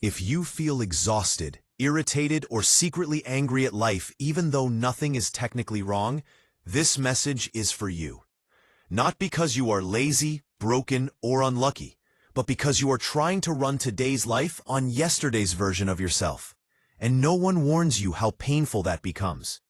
If you feel exhausted, irritated, or secretly angry at life even though nothing is technically wrong, this message is for you. Not because you are lazy, broken, or unlucky, but because you are trying to run today's life on yesterday's version of yourself. And no one warns you how painful that becomes.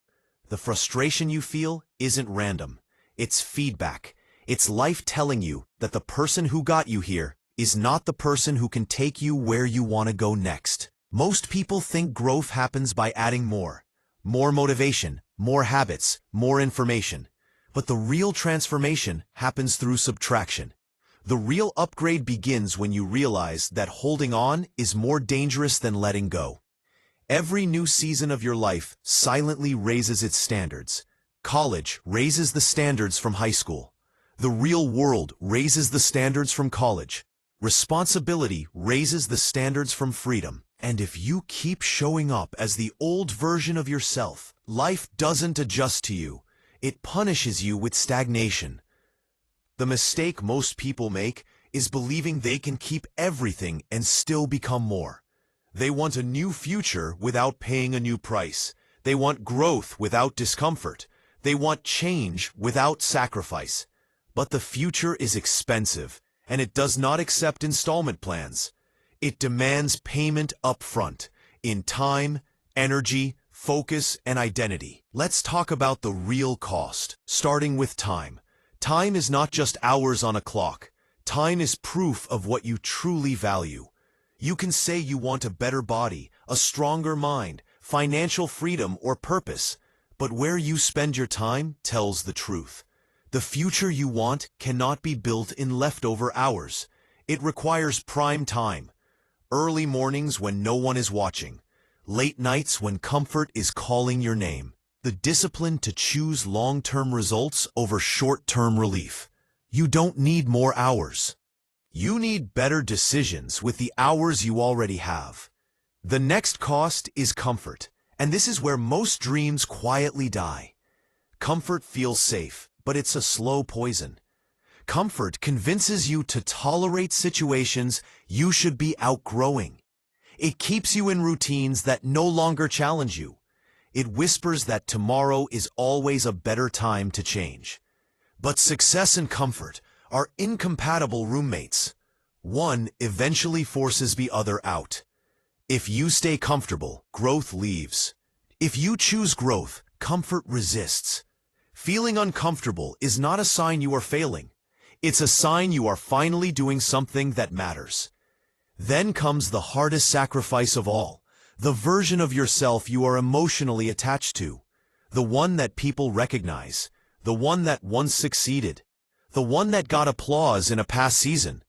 The frustration you feel isn't random. It's feedback. It's life telling you that the person who got you here is not the person who can take you where you want to go next. Most people think growth happens by adding more motivation, more habits, more information. But the real transformation happens through subtraction. The real upgrade begins when you realize that holding on is more dangerous than letting go. Every new season of your life silently raises its standards. College raises the standards from high school. The real world raises the standards from college. Responsibility raises the standards from freedom. And if you keep showing up as the old version of yourself, life doesn't adjust to you. It punishes you with stagnation. The mistake most people make is believing they can keep everything and still become more. They want a new future without paying a new price. They want growth without discomfort. They want change without sacrifice. But the future is expensive, and it does not accept installment plans. It demands payment up front, in time, energy, focus, and identity. Let's talk about the real cost, starting with time. Time is not just hours on a clock. Time is proof of what you truly value. You can say you want a better body, a stronger mind, financial freedom, or purpose, but where you spend your time tells the truth. The future you want cannot be built in leftover hours. It requires prime time. Early mornings when no one is watching. Late nights when comfort is calling your name. The discipline to choose long-term results over short-term relief. You don't need more hours. You need better decisions with the hours you already have. The next cost is comfort, and this is where most dreams quietly die. Comfort feels safe, but it's a slow poison. Comfort convinces you to tolerate situations you should be outgrowing. It keeps you in routines that no longer challenge you. It whispers that tomorrow is always a better time to change. But success and comfort are incompatible roommates. One eventually forces the other out. If you stay comfortable, growth leaves. If you choose growth, comfort resists. Feeling uncomfortable is not a sign you are failing. It's a sign you are finally doing something that matters. Then comes the hardest sacrifice of all, the version of yourself you are emotionally attached to, the one that people recognize, the one that once succeeded, the one that got applause in a past season.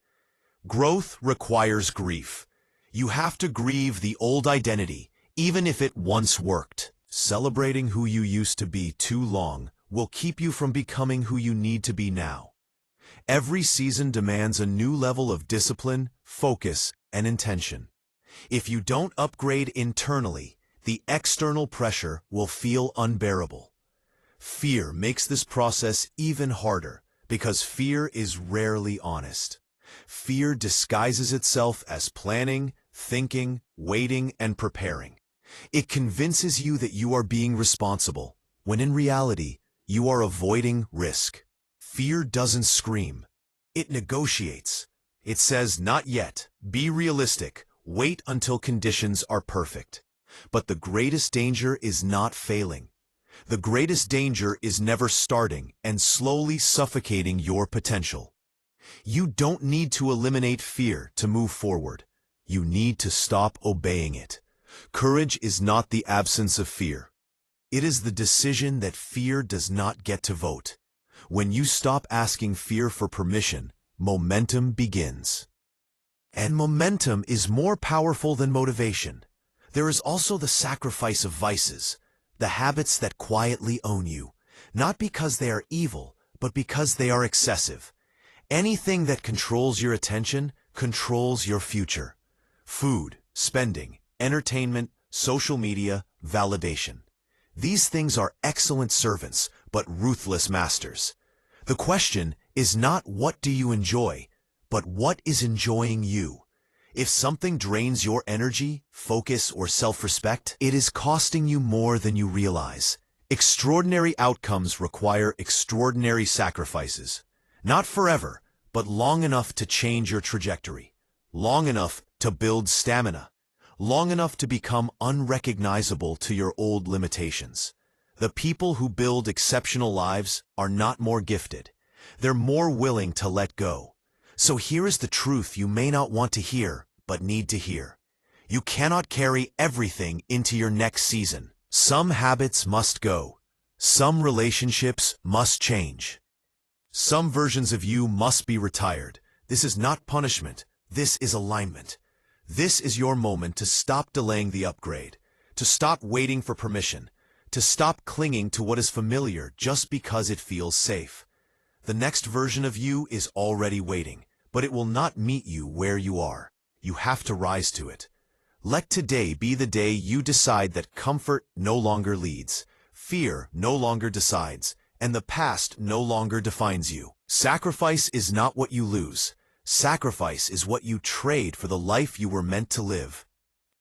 Growth requires grief. You have to grieve the old identity, even if it once worked. Celebrating who you used to be too long will keep you from becoming who you need to be now. Every season demands a new level of discipline, focus, and intention. If you don't upgrade internally, the external pressure will feel unbearable. Fear makes this process even harder because fear is rarely honest. Fear disguises itself as planning, thinking, waiting, and preparing. It convinces you that you are being responsible, when in reality, you are avoiding risk. Fear doesn't scream. It negotiates. It says, not yet, be realistic, wait until conditions are perfect. But the greatest danger is not failing. The greatest danger is never starting and slowly suffocating your potential. You don't need to eliminate fear to move forward. You need to stop obeying it. Courage is not the absence of fear. It is the decision that fear does not get to vote. When you stop asking fear for permission, momentum begins. And momentum is more powerful than motivation. There is also the sacrifice of vices, the habits that quietly own you, not because they are evil, but because they are excessive. Anything that controls your attention controls your future. Food, spending, entertainment, social media, validation. These things are excellent servants, but ruthless masters. The question is not what do you enjoy, but what is enjoying you. If something drains your energy, focus, or self-respect, it is costing you more than you realize. Extraordinary outcomes require extraordinary sacrifices. Not forever, but long enough to change your trajectory. Long enough to build stamina. Long enough to become unrecognizable to your old limitations. The people who build exceptional lives are not more gifted. They're more willing to let go. So here is the truth you may not want to hear, but need to hear. You cannot carry everything into your next season. Some habits must go. Some relationships must change. Some versions of you must be retired. This is not punishment. This is alignment. This is your moment to stop delaying the upgrade, to stop waiting for permission, to stop clinging to what is familiar just because it feels safe. The next version of you is already waiting, but it will not meet you where you are. You have to rise to it. Let today be the day you decide that comfort no longer leads, fear no longer decides, and the past no longer defines you. Sacrifice is not what you lose. Sacrifice is what you trade for the life you were meant to live.